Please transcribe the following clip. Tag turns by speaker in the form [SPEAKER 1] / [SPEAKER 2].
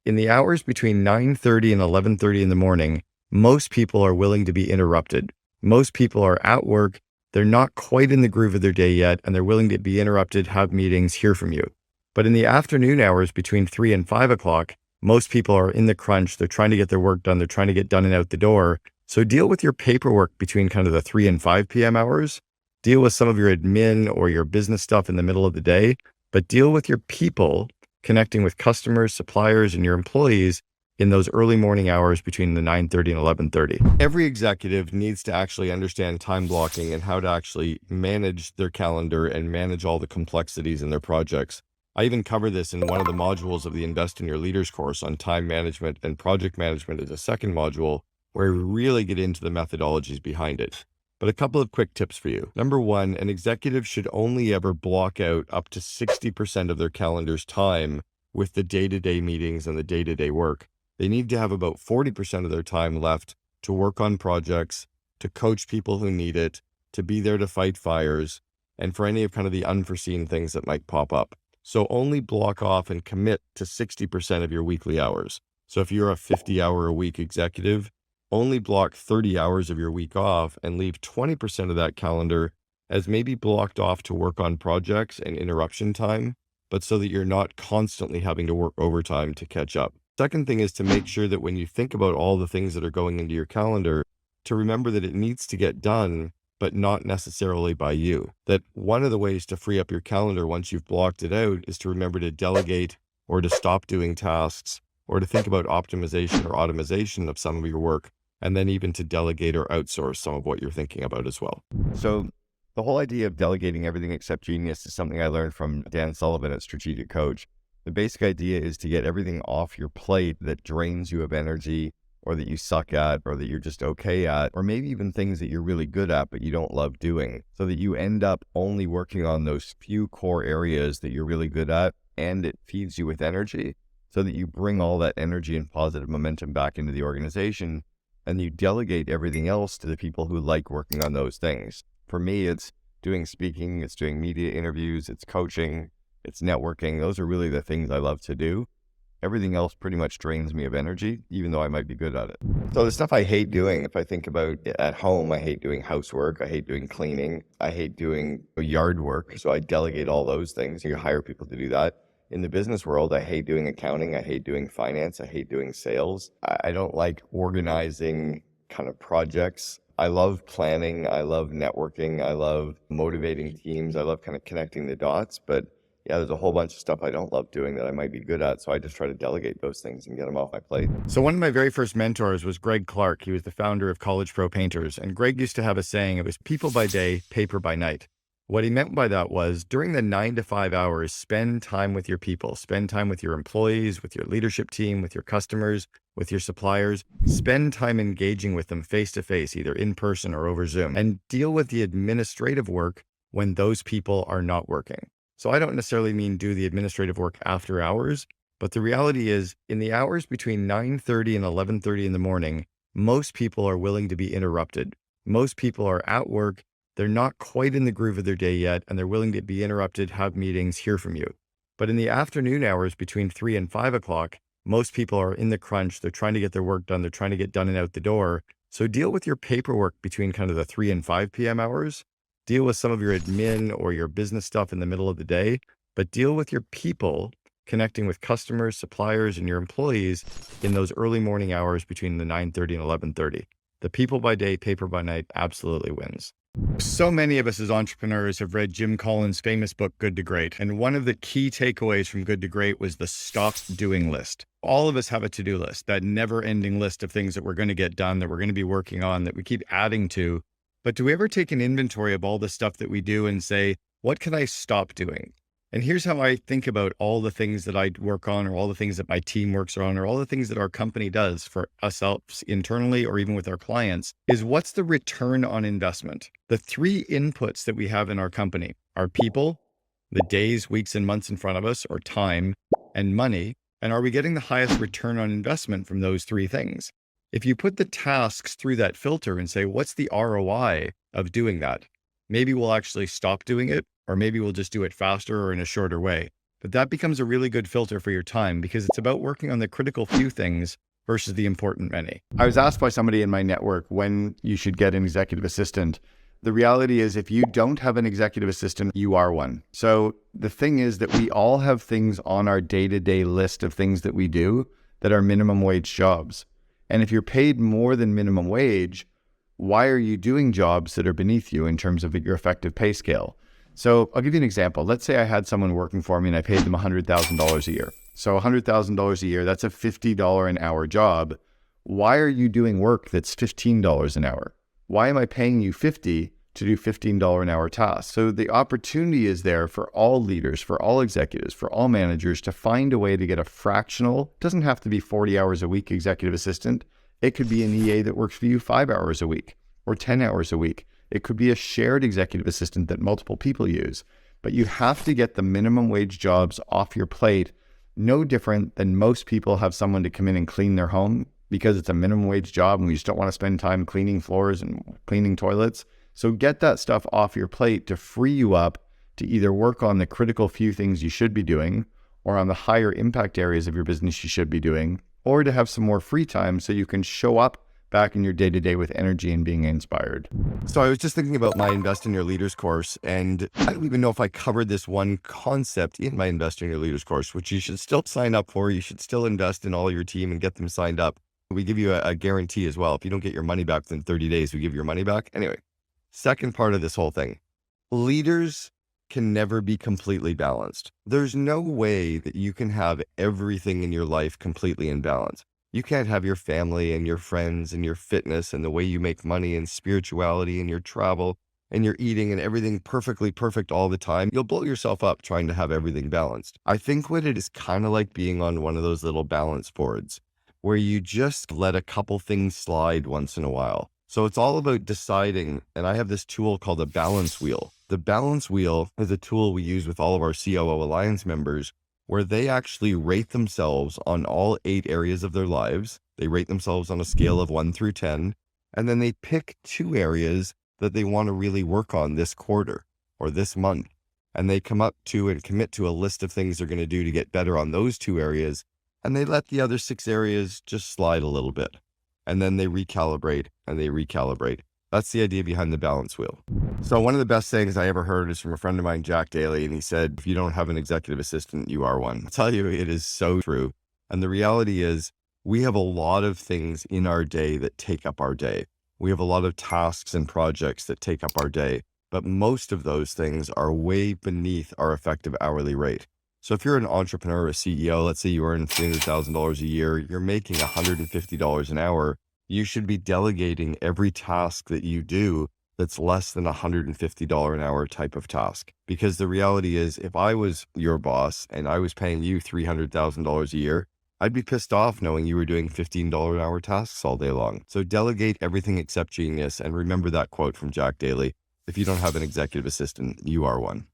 [SPEAKER 1] in the hours between 9:30 and 11:30 in the morning, most people are willing to be interrupted. Most people are at work. They're not quite in the groove of their day yet, and they're willing to be interrupted, have meetings, hear from you. But in the afternoon hours between 3 and 5 o'clock, most people are in the crunch. They're trying to get their work done. They're trying to get done and out the door. So deal with your paperwork between kind of the 3 and 5 p.m. hours. Deal with some of your admin or your business stuff in the middle of the day, but deal with your people connecting with customers, suppliers, and your employees in those early morning hours between the 9:30 and 11:30. Every executive needs to actually understand time blocking and how to actually manage their calendar and manage all the complexities in their projects. I even cover this in one of the modules of the Invest in Your Leaders course on time management, and project management is a second module where we really get into the methodologies behind it. But a couple of quick tips for you. Number one, an executive should only ever block out up to 60% of their calendar's time with the day-to-day meetings and the day-to-day work. They need to have about 40% of their time left to work on projects, to coach people who need it, to be there to fight fires, and for any of kind of the unforeseen things that might pop up. So only block off and commit to 60% of your weekly hours. So if you're a 50-hour-a-week executive, only block 30 hours of your week off and leave 20% of that calendar as maybe blocked off to work on projects and interruption time, but so that you're not constantly having to work overtime to catch up. Second thing is to make sure that when you think about all the things that are going into your calendar, to remember that it needs to get done, but not necessarily by you. That one of the ways to free up your calendar once you've blocked it out is to remember to delegate or to stop doing tasks or to think about optimization or automation of some of your work, and then even to delegate or outsource some of what you're thinking about as well.
[SPEAKER 2] So the whole idea of delegating everything except genius is something I learned from Dan Sullivan at Strategic Coach. The basic idea is to get everything off your plate that drains you of energy, or that you suck at, or that you're just okay at, or maybe even things that you're really good at but you don't love doing, so that you end up only working on those few core areas that you're really good at, and it feeds you with energy, so that you bring all that energy and positive momentum back into the organization, and you delegate everything else to the people who like working on those things. For me, it's doing speaking, it's doing media interviews, it's coaching, it's networking. Those are really the things I love to do. Everything else pretty much drains me of energy, even though I might be good at it. So the stuff I hate doing, if I think about it at home, I hate doing housework. I hate doing cleaning. I hate doing yard work. So I delegate all those things. You hire people to do that. In the business world, I hate doing accounting. I hate doing finance. I hate doing sales. I don't like organizing kind of projects. I love planning. I love networking. I love motivating teams. I love kind of connecting the dots. But yeah, there's a whole bunch of stuff I don't love doing that I might be good at. So I just try to delegate those things and get them off my plate.
[SPEAKER 1] So one of my very first mentors was Greg Clark. He was the founder of College Pro Painters. And Greg used to have a saying, it was people by day, paper by night. What he meant by that was during the 9 to 5 hours, spend time with your people, spend time with your employees, with your leadership team, with your customers, with your suppliers, spend time engaging with them face to face, either in person or over Zoom, and deal with the administrative work when those people are not working. So I don't necessarily mean do the administrative work after hours, but the reality is in the hours between 9:30 and 11:30 in the morning, most people are willing to be interrupted. Most people are at work. They're not quite in the groove of their day yet, and they're willing to be interrupted, have meetings, hear from you. But in the afternoon hours between 3 and 5 o'clock, most people are in the crunch. They're trying to get their work done. They're trying to get done and out the door. So deal with your paperwork between kind of the 3 and 5 p.m. hours. Deal with some of your admin or your business stuff in the middle of the day, but deal with your people connecting with customers, suppliers, and your employees in those early morning hours between the 9:30 and 11:30. The people by day, paper by night absolutely wins. So many of us as entrepreneurs have read Jim Collins' famous book, Good to Great. And one of the key takeaways from Good to Great was the stop doing list. All of us have a to-do list, that never ending list of things that we're going to get done, that we're going to be working on, that we keep adding to. But do we ever take an inventory of all the stuff that we do and say, what can I stop doing? And here's how I think about all the things that I work on, or all the things that my team works on, or all the things that our company does for ourselves internally, or even with our clients, is what's the return on investment? The three inputs that we have in our company are people, the days, weeks, and months in front of us, or time, and money. And are we getting the highest return on investment from those three things? If you put the tasks through that filter and say, what's the ROI of doing that? Maybe we'll actually stop doing it, or maybe we'll just do it faster or in a shorter way. But that becomes a really good filter for your time because it's about working on the critical few things versus the important many. I was asked by somebody in my network when you should get an executive assistant. The reality is if you don't have an executive assistant, you are one. So the thing is that we all have things on our day-to-day list of things that we do that are minimum wage jobs. And if you're paid more than minimum wage, why are you doing jobs that are beneath you in terms of your effective pay scale? So I'll give you an example. Let's say I had someone working for me and I paid them $100,000 a year. So $100,000 a year, that's a $50 an hour job. Why are you doing work that's $15 an hour? Why am I paying you $50 to do $15 an hour tasks? So the opportunity is there for all leaders, for all executives, for all managers to find a way to get a fractional, doesn't have to be 40 hours a week executive assistant. It could be an EA that works for you 5 hours a week or 10 hours a week. It could be a shared executive assistant that multiple people use. But you have to get the minimum wage jobs off your plate, no different than most people have someone to come in and clean their home because it's a minimum wage job and we just don't want to spend time cleaning floors and cleaning toilets. So get that stuff off your plate to free you up to either work on the critical few things you should be doing or on the higher impact areas of your business you should be doing, or to have some more free time so you can show up back in your day-to-day with energy and being inspired. So I was just thinking about my Invest in Your Leaders course, and I don't even know if I covered this one concept in my Invest in Your Leaders course, which you should still sign up for. You should still invest in all your team and get them signed up. We give you a guarantee as well. If you don't get your money back within 30 days, we give you your money back. Anyway, second part of this whole thing, leaders can never be completely balanced. There's no way that you can have everything in your life completely in balance. You can't have your family and your friends and your fitness and the way you make money and spirituality and your travel and your eating and everything perfectly perfect all the time. You'll blow yourself up trying to have everything balanced. I think what it is kind of like being on one of those little balance boards where you just let a couple things slide once in a while. So it's all about deciding, and I have this tool called a balance wheel. The balance wheel is a tool we use with all of our COO Alliance members where they actually rate themselves on all 8 areas of their lives. They rate themselves on a scale of 1 through 10, and then they pick 2 areas that they want to really work on this quarter or this month. And they come up to and commit to a list of things they're going to do to get better on those 2 areas. And they let the other 6 areas just slide a little bit. And then they recalibrate and they recalibrate. That's the idea behind the balance wheel. So one of the best things I ever heard is from a friend of mine, Jack Daly, and he said, if you don't have an executive assistant, you are one. I'll tell you, it is so true. And the reality is we have a lot of things in our day that take up our day. We have a lot of tasks and projects that take up our day, but most of those things are way beneath our effective hourly rate. So if you're an entrepreneur or a CEO, let's say you earn $300,000 a year, you're making $150 an hour, you should be delegating every task that you do that's less than $150 an hour type of task. Because the reality is, if I was your boss and I was paying you $300,000 a year, I'd be pissed off knowing you were doing $15 an hour tasks all day long. So delegate everything except genius. And remember that quote from Jack Daly. If you don't have an executive assistant, you are one.